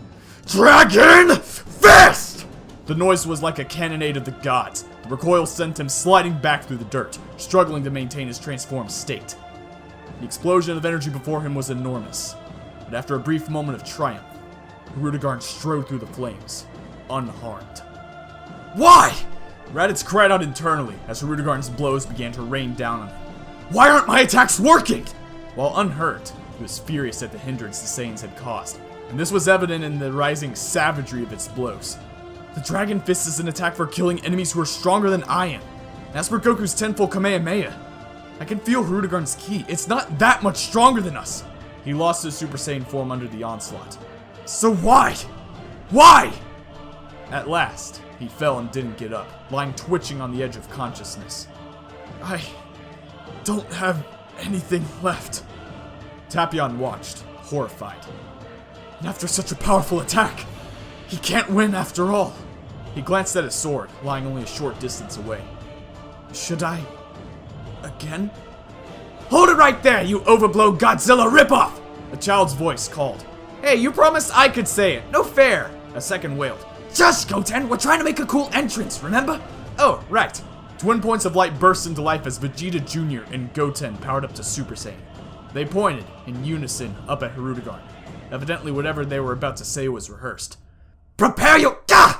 Dragon Fist! The noise was like a cannonade of the gods. The recoil sent him sliding back through the dirt, struggling to maintain his transformed state. The explosion of energy before him was enormous, but after a brief moment of triumph, Hirudegarn strode through the flames, unharmed. Why? Raditz cried out internally as Hirudegarn's blows began to rain down on him. Why aren't my attacks working? While unhurt, he was furious at the hindrance the Saiyans had caused, and this was evident in the rising savagery of its blows. The Dragon Fist is an attack for killing enemies who are stronger than I am. And as for Goku's tenfold Kamehameha, I can feel Hirudegarn's ki. It's not that much stronger than us. He lost his Super Saiyan form under the onslaught. So why? Why? At last, he fell and didn't get up, lying twitching on the edge of consciousness. I don't have anything left. Tapion watched, horrified. And after such a powerful attack, he can't win after all. He glanced at his sword, lying only a short distance away. Should I? Again? Hold it right there, you overblown Godzilla ripoff! A child's voice called. Hey, you promised I could say it. No fair! A second wailed. Just, Goten, we're trying to make a cool entrance, remember? Oh, right. Twin points of light burst into life as Vegeta Jr. and Goten powered up to Super Saiyan. They pointed, in unison, up at Hirudegarn. Evidently whatever they were about to say was rehearsed. Prepare your... Gah!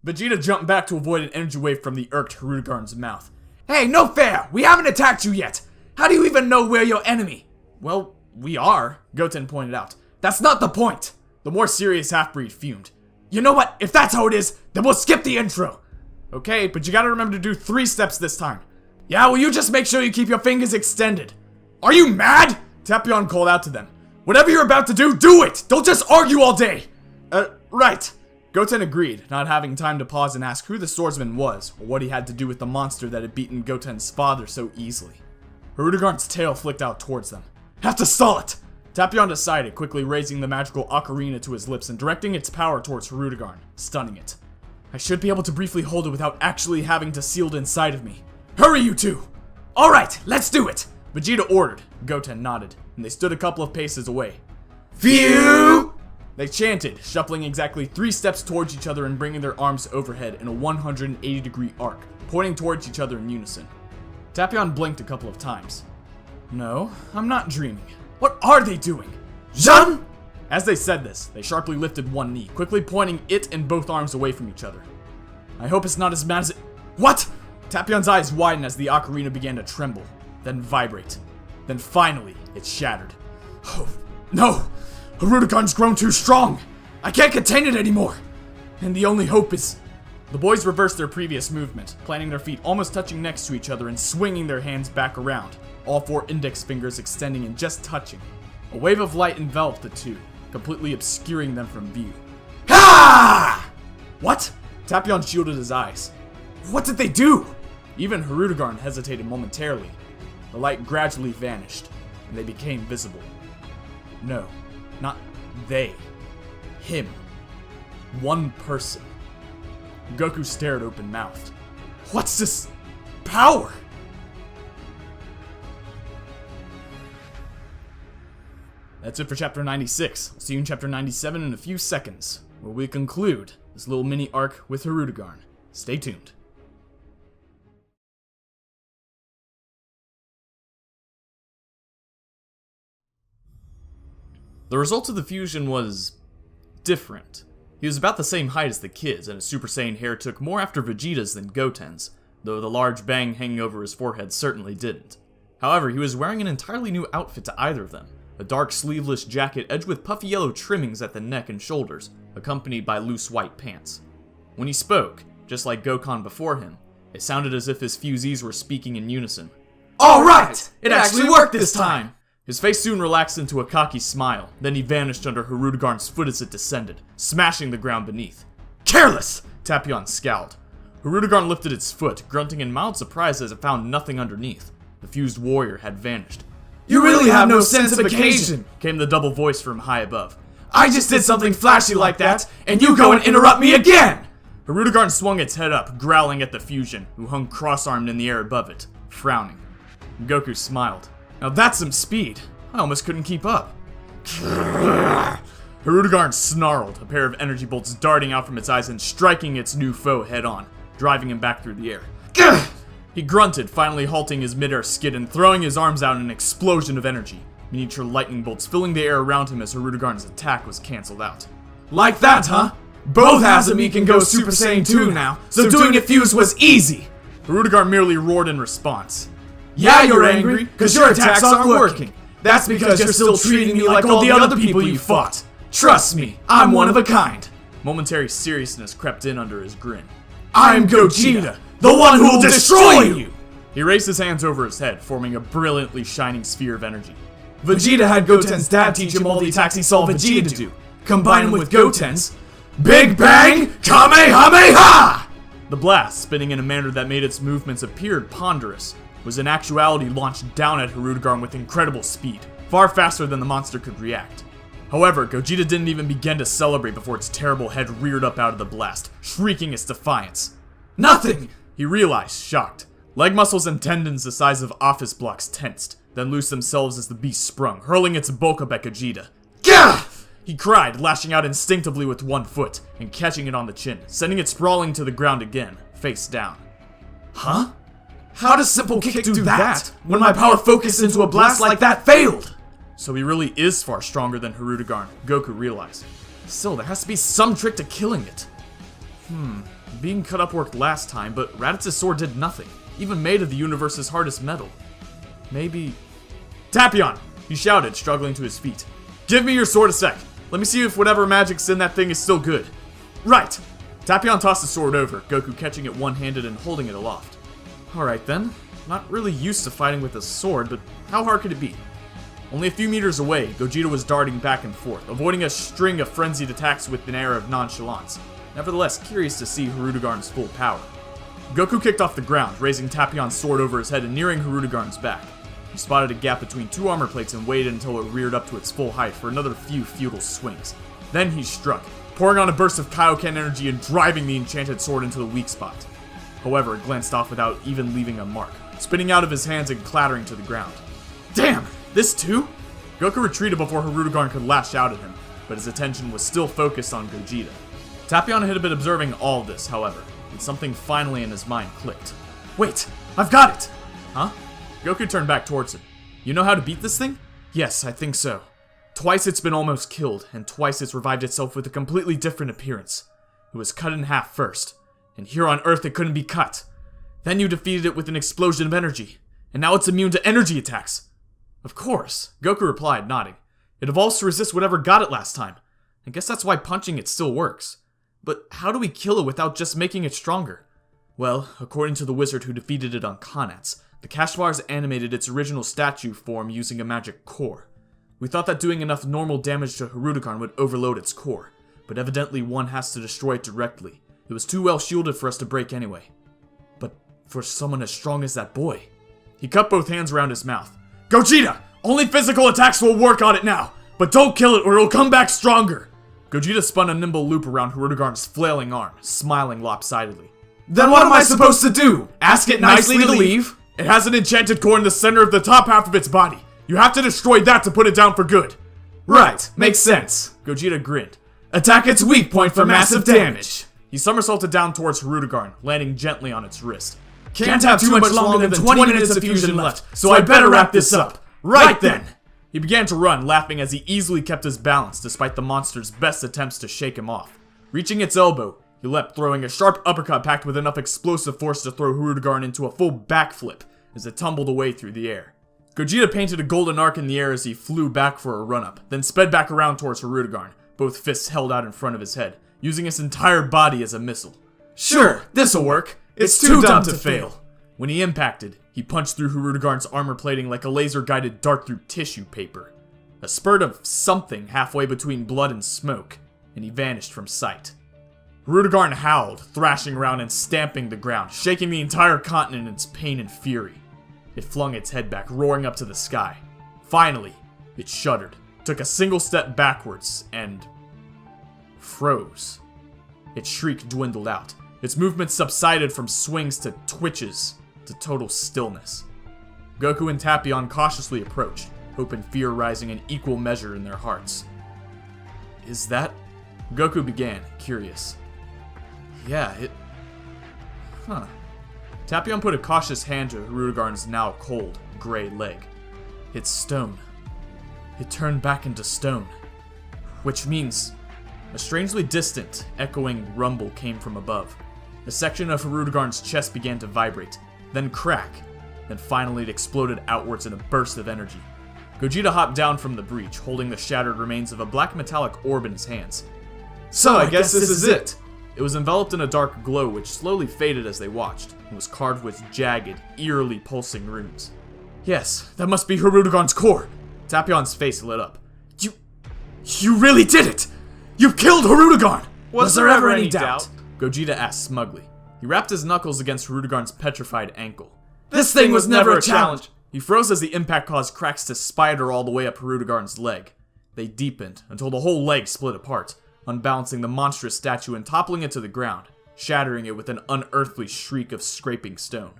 Vegeta jumped back to avoid an energy wave from the irked Hirudegarn's mouth. Hey, no fair! We haven't attacked you yet! How do you even know we're your enemy? Well, we are, Goten pointed out. That's not the point! The more serious half-breed fumed. You know what? If that's how it is, then we'll skip the intro! Okay, but you gotta remember to do 3 steps this time. Yeah, well you just make sure you keep your fingers extended. Are you mad? Tapion called out to them. Whatever you're about to do it! Don't just argue all day! Right. Goten agreed, not having time to pause and ask who the swordsman was, or what he had to do with the monster that had beaten Goten's father so easily. Hirudegarn's tail flicked out towards them. Have to stall it! Tapion decided, quickly raising the magical ocarina to his lips and directing its power towards Hirudegarn, stunning it. I should be able to briefly hold it without actually having to seal it inside of me. Hurry, you two! Alright, let's do it! Vegeta ordered. Goten nodded, and they stood a couple of paces away. Phew! They chanted, shuffling exactly 3 steps towards each other and bringing their arms overhead in a 180-degree arc, pointing towards each other in unison. Tapion blinked a couple of times. No, I'm not dreaming. What are they doing? Zhan! As they said this, they sharply lifted one knee, quickly pointing it and both arms away from each other. I hope it's not as mad as it... What? Tapion's eyes widened as the ocarina began to tremble, then vibrate. Then finally, it shattered. Oh, no! Hirudegarn's grown too strong! I can't contain it anymore! And the only hope is... The boys reversed their previous movement, planting their feet almost touching next to each other and swinging their hands back around, all 4 index fingers extending and just touching. A wave of light enveloped the two, completely obscuring them from view. Ha! What? Tapion shielded his eyes. What did they do? Even Hirudegarn hesitated momentarily. The light gradually vanished, and they became visible. No, not they. Him. One person. Goku stared open-mouthed. What's this power? That's it for chapter 96. I'll see you in chapter 97 in a few seconds, where we conclude this little mini arc with Hirudegarn. Stay tuned. The result of the fusion was different. He was about the same height as the kids, and his Super Saiyan hair took more after Vegeta's than Goten's, though the large bang hanging over his forehead certainly didn't. However, he was wearing an entirely new outfit to either of them, a dark sleeveless jacket edged with puffy yellow trimmings at the neck and shoulders, accompanied by loose white pants. When he spoke, just like Gokhan before him, it sounded as if his fusees were speaking in unison. Alright! It actually worked this time! His face soon relaxed into a cocky smile, then he vanished under Hirudegarn's foot as it descended, smashing the ground beneath. Careless! Tapion scowled. Hirudegarn lifted its foot, grunting in mild surprise as it found nothing underneath. The fused warrior had vanished. You really have no sense of occasion, came the double voice from high above. I just did something flashy like that, and you go and interrupt me again! Hirudegarn swung its head up, growling at the fusion, who hung cross-armed in the air above it, frowning. Goku smiled. Now that's some speed. I almost couldn't keep up. Hirudegarn snarled, a pair of energy bolts darting out from its eyes and striking its new foe head-on, driving him back through the air. He grunted, finally halting his mid-air skid and throwing his arms out in an explosion of energy, miniature lightning bolts filling the air around him as Hirudegarn's attack was cancelled out. Like that, huh? Both halves of me can go Super Saiyan 2 now, so doing it fused was easy! Hirudegarn merely roared in response. Yeah, you're angry, because your attacks aren't working. That's because you're still treating me like all the other people you fought. Trust me, I'm one of a kind. Momentary seriousness crept in under his grin. I'm Gogeta, the one who will destroy you! He raised his hands over his head, forming a brilliantly shining sphere of energy. Vegeta had Goten's dad teach him all the attacks he saw Vegeta do. Combine them with Goten's Big Bang Kamehameha! The blast, spinning in a manner that made its movements appear ponderous, was in actuality launched down at Hirudegarn with incredible speed, far faster than the monster could react. However, Gogeta didn't even begin to celebrate before its terrible head reared up out of the blast, shrieking its defiance. Nothing! He realized, shocked. Leg muscles and tendons the size of office blocks tensed, then loosed themselves as the beast sprung, hurling its bulk up at Gogeta. Gah! He cried, lashing out instinctively with one foot, and catching it on the chin, sending it sprawling to the ground again, face down. Huh? How does Simple Kick do that, when my power focus into a blast like that failed? So he really is far stronger than Hirudegarn, Goku realized. Still, there has to be some trick to killing it. Being cut up worked last time, but Raditz's sword did nothing, even made of the universe's hardest metal. Maybe... Tapion! He shouted, struggling to his feet. Give me your sword a sec. Let me see if whatever magic's in that thing is still good. Right! Tapion tossed the sword over, Goku catching it one-handed and holding it aloft. Alright then. Not really used to fighting with a sword, but how hard could it be? Only a few meters away, Gogeta was darting back and forth, avoiding a string of frenzied attacks with an air of nonchalance, nevertheless curious to see Hirudegarn's full power. Goku kicked off the ground, raising Tapion's sword over his head and nearing Hirudegarn's back. He spotted a gap between two armor plates and waited until it reared up to its full height for another few futile swings. Then he struck, pouring on a burst of Kaioken energy and driving the enchanted sword into the weak spot. However, it glanced off without even leaving a mark, spinning out of his hands and clattering to the ground. Damn! This too? Goku retreated before Hirudegarn could lash out at him, but his attention was still focused on Gogeta. Tapion had been observing all this, however, and something finally in his mind clicked. Wait! I've got it! Huh? Goku turned back towards him. You know how to beat this thing? Yes, I think so. Twice it's been almost killed, and twice it's revived itself with a completely different appearance. It was cut in half first, and here on Earth it couldn't be cut. Then you defeated it with an explosion of energy, and now it's immune to energy attacks. Of course, Goku replied, nodding. It evolves to resist whatever got it last time. I guess that's why punching it still works. But how do we kill it without just making it stronger? Well, according to the wizard who defeated it on Konats, the Kashwars animated its original statue form using a magic core. We thought that doing enough normal damage to Hirudegarn would overload its core, but evidently one has to destroy it directly. It was too well shielded for us to break anyway. But for someone as strong as that boy... He cupped both hands around his mouth. Gogeta! Only physical attacks will work on it now! But don't kill it or it'll come back stronger! Gogeta spun a nimble loop around Hirudegarn's flailing arm, smiling lopsidedly. Then what am I supposed to do? Ask it nicely to leave? It has an enchanted core in the center of the top half of its body. You have to destroy that to put it down for good. Right, makes sense. Gogeta grinned. Attack its weak point for massive damage. He somersaulted down towards Hirudegarn, landing gently on its wrist. Can't have too much longer than 20 minutes of fusion left, so I better wrap this up. Right then! He began to run, laughing as he easily kept his balance despite the monster's best attempts to shake him off. Reaching its elbow, he leapt, throwing a sharp uppercut packed with enough explosive force to throw Hirudegarn into a full backflip as it tumbled away through the air. Gogeta painted a golden arc in the air as he flew back for a run-up, then sped back around towards Hirudegarn, both fists held out in front of his head, using his entire body as a missile. Sure, this'll work. It's too dumb to fail. When he impacted, he punched through Hirudegarn's armor plating like a laser-guided dart through tissue paper. A spurt of something halfway between blood and smoke, and he vanished from sight. Hirudegarn howled, thrashing around and stamping the ground, shaking the entire continent in its pain and fury. It flung its head back, roaring up to the sky. Finally, it shuddered, took a single step backwards, and froze. Its shriek dwindled out. Its movements subsided from swings to twitches to total stillness. Goku and Tapion cautiously approached, hope and fear rising in equal measure in their hearts. Is that? Goku began, curious. Yeah, Huh. Tapion put a cautious hand to Hirudegarn's now cold, gray leg. It's stone. It turned back into stone. Which means... A strangely distant, echoing rumble came from above. A section of Hirudegarn's chest began to vibrate, then crack, then finally it exploded outwards in a burst of energy. Gogeta hopped down from the breach, holding the shattered remains of a black metallic orb in his hands. So I guess this is it! It was enveloped in a dark glow which slowly faded as they watched, and was carved with jagged, eerily pulsing runes. Yes, that must be Hirudegarn's core! Tapion's face lit up. You really did it! You killed Hirudegarn! Was there ever any doubt? Gogeta asked smugly. He rapped his knuckles against Hirudegarn's petrified ankle. This thing was never a challenge! He froze as the impact caused cracks to spider all the way up Hirudegarn's leg. They deepened until the whole leg split apart, unbalancing the monstrous statue and toppling it to the ground, shattering it with an unearthly shriek of scraping stone.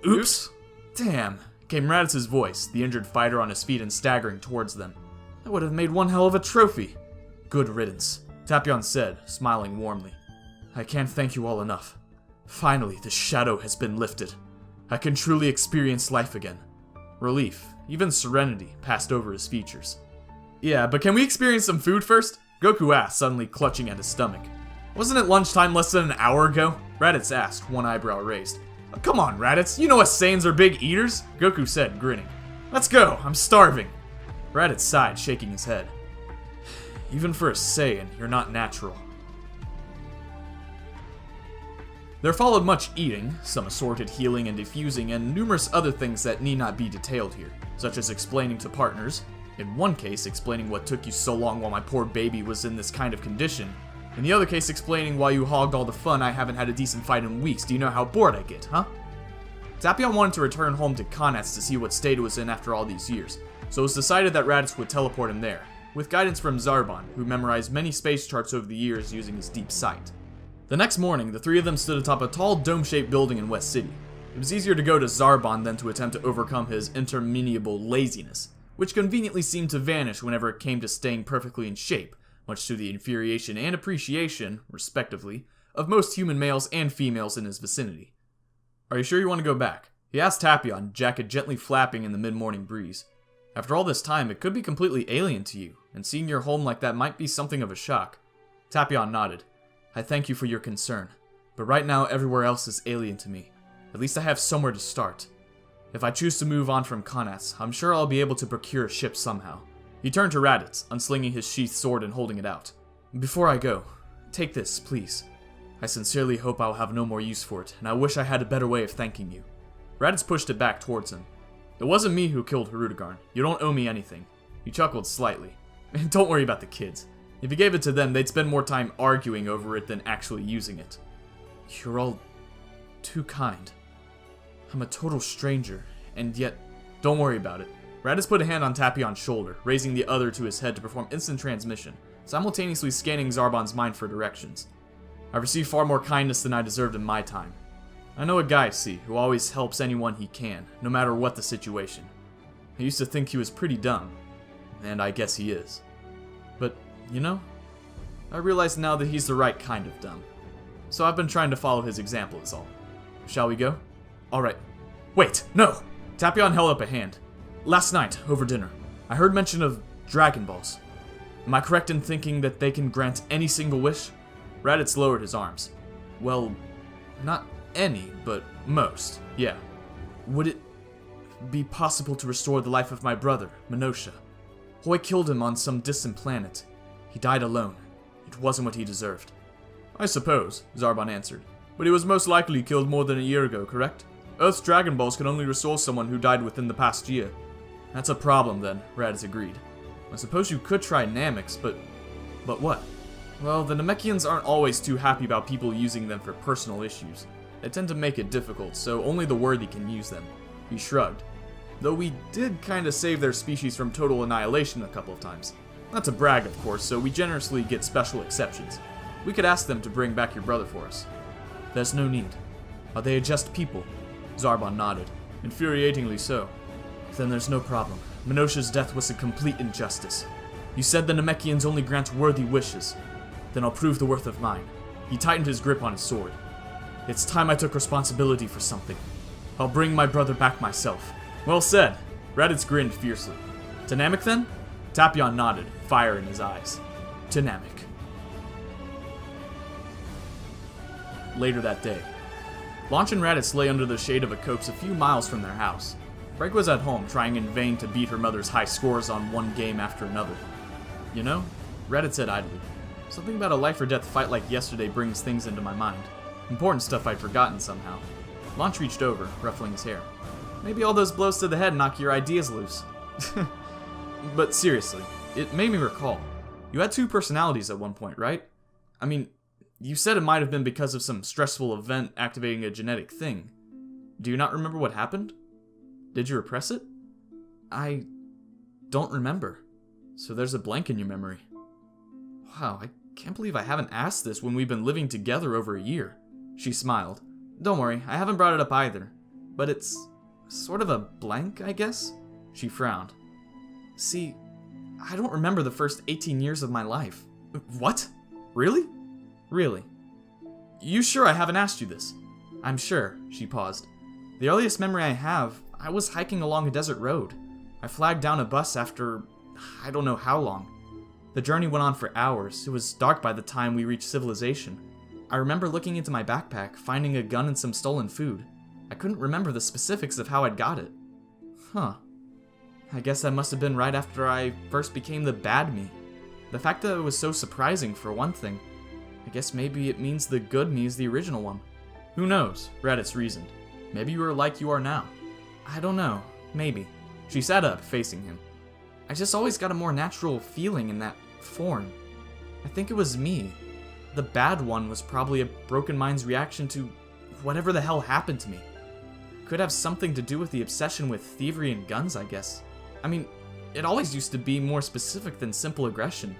Oops? Damn, came Raditz's voice, the injured fighter on his feet and staggering towards them. That would have made one hell of a trophy. Good riddance, Tapion said, smiling warmly. I can't thank you all enough. Finally, the shadow has been lifted. I can truly experience life again. Relief, even serenity, passed over his features. Yeah, but can we experience some food first? Goku asked, suddenly clutching at his stomach. Wasn't it lunchtime less than an hour ago? Raditz asked, one eyebrow raised. Oh, come on, Raditz, you know us Saiyans are big eaters? Goku said, grinning. Let's go, I'm starving. Raditz sighed, shaking his head. Even for a Saiyan, you're not natural. There followed much eating, some assorted healing and defusing, and numerous other things that need not be detailed here, such as explaining to partners, in one case explaining what took you so long while my poor baby was in this kind of condition, in the other case explaining why you hogged all the fun I haven't had a decent fight in weeks. Do you know how bored I get, huh? Tapion wanted to return home to Konats to see what state it was in after all these years, so it was decided that Raditz would teleport him there, with guidance from Zarbon, who memorized many space charts over the years using his deep sight. The next morning, the three of them stood atop a tall dome-shaped building in West City. It was easier to go to Zarbon than to attempt to overcome his interminable laziness, which conveniently seemed to vanish whenever it came to staying perfectly in shape, much to the infuriation and appreciation, respectively, of most human males and females in his vicinity. Are you sure you want to go back? He asked Tapion, jacket gently flapping in the mid-morning breeze. After all this time, it could be completely alien to you, and seeing your home like that might be something of a shock. Tapion nodded. I thank you for your concern, but right now everywhere else is alien to me. At least I have somewhere to start. If I choose to move on from Konats, I'm sure I'll be able to procure a ship somehow. He turned to Raditz, unslinging his sheathed sword and holding it out. Before I go, take this, please. I sincerely hope I'll have no more use for it, and I wish I had a better way of thanking you. Raditz pushed it back towards him. It wasn't me who killed Hirudegarn. You don't owe me anything. He chuckled slightly. Don't worry about the kids. If you gave it to them, they'd spend more time arguing over it than actually using it. You're all too kind. I'm a total stranger, and yet, don't worry about it. Raditz put a hand on Tapion's shoulder, raising the other to his head to perform instant transmission, simultaneously scanning Zarbon's mind for directions. I've received far more kindness than I deserved in my time. I know a guy, see, who always helps anyone he can, no matter what the situation. I used to think he was pretty dumb, and I guess he is. But, you know, I realize now that he's the right kind of dumb. So I've been trying to follow his example is all. Shall we go? Alright. Wait, no! Tapion held up a hand. Last night, over dinner, I heard mention of Dragon Balls. Am I correct in thinking that they can grant any single wish? Raditz lowered his arms. Well, not any, but most, yeah. Would it be possible to restore the life of my brother, Minosha? Hoi killed him on some distant planet. He died alone. It wasn't what he deserved. I suppose, Zarbon answered. But he was most likely killed more than a year ago, correct? Earth's Dragon Balls can only restore someone who died within the past year. That's a problem then, Raditz agreed. I suppose you could try Nameks, but what? Well, the Namekians aren't always too happy about people using them for personal issues. They tend to make it difficult, so only the worthy can use them. He shrugged. Though we did kinda save their species from total annihilation a couple of times. Not to brag, of course, so we generously get special exceptions. We could ask them to bring back your brother for us. There's no need. Are they just people? Zarbon nodded. Infuriatingly so. Then there's no problem. Minosha's death was a complete injustice. You said the Namekians only grant worthy wishes. Then I'll prove the worth of mine. He tightened his grip on his sword. It's time I took responsibility for something. I'll bring my brother back myself. Well said. Raditz grinned fiercely. To Namek then? Tapion nodded, fire in his eyes. To Namek. Later that day, Launch and Raditz lay under the shade of a copse a few miles from their house. Break was at home, trying in vain to beat her mother's high scores on one game after another. You know, Raditz said idly, something about a life-or-death fight like yesterday brings things into my mind. Important stuff I'd forgotten somehow. Launch reached over, ruffling his hair. Maybe all those blows to the head knock your ideas loose. But seriously, it made me recall. You had two personalities at one point, right? I mean, you said it might have been because of some stressful event activating a genetic thing. Do you not remember what happened? Did you repress it? I don't remember. So there's a blank in your memory. Wow, I can't believe I haven't asked this when we've been living together over a year. She smiled. Don't worry, I haven't brought it up either. But it's sort of a blank, I guess? She frowned. See, I don't remember the first 18 years of my life. What? Really? Really. You sure I haven't asked you this? I'm sure, she paused. The earliest memory I have, I was hiking along a desert road. I flagged down a bus after I don't know how long. The journey went on for hours. It was dark by the time we reached civilization. I remember looking into my backpack, finding a gun and some stolen food. I couldn't remember the specifics of how I'd got it. Huh. I guess that must have been right after I first became the bad me. The fact that it was so surprising, for one thing. I guess maybe it means the good me is the original one. Who knows? Raditz reasoned. Maybe you are like you are now. I don't know. Maybe. She sat up, facing him. I just always got a more natural feeling in that form. I think it was me. The bad one was probably a broken mind's reaction to whatever the hell happened to me. Could have something to do with the obsession with thievery and guns, I guess. I mean, it always used to be more specific than simple aggression.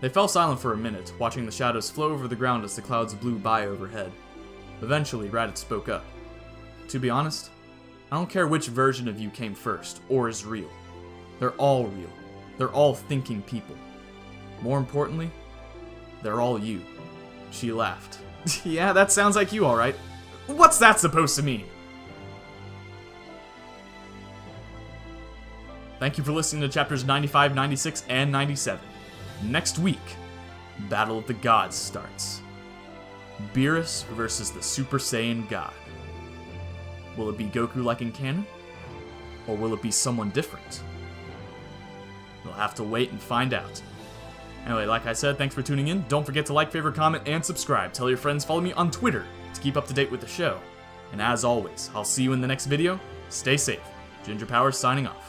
They fell silent for a minute, watching the shadows flow over the ground as the clouds blew by overhead. Eventually, Raditz spoke up. To be honest, I don't care which version of you came first, or is real. They're all real. They're all thinking people. More importantly, they're all you. She laughed. Yeah, that sounds like you, alright. What's that supposed to mean? Thank you for listening to chapters 95, 96, and 97. Next week, Battle of the Gods starts. Beerus versus the Super Saiyan God. Will it be Goku like in canon? Or will it be someone different? We'll have to wait and find out. Anyway, like I said, thanks for tuning in. Don't forget to like, favorite, comment, and subscribe. Tell your friends, follow me on Twitter to keep up to date with the show. And as always, I'll see you in the next video. Stay safe. Ginger Powers signing off.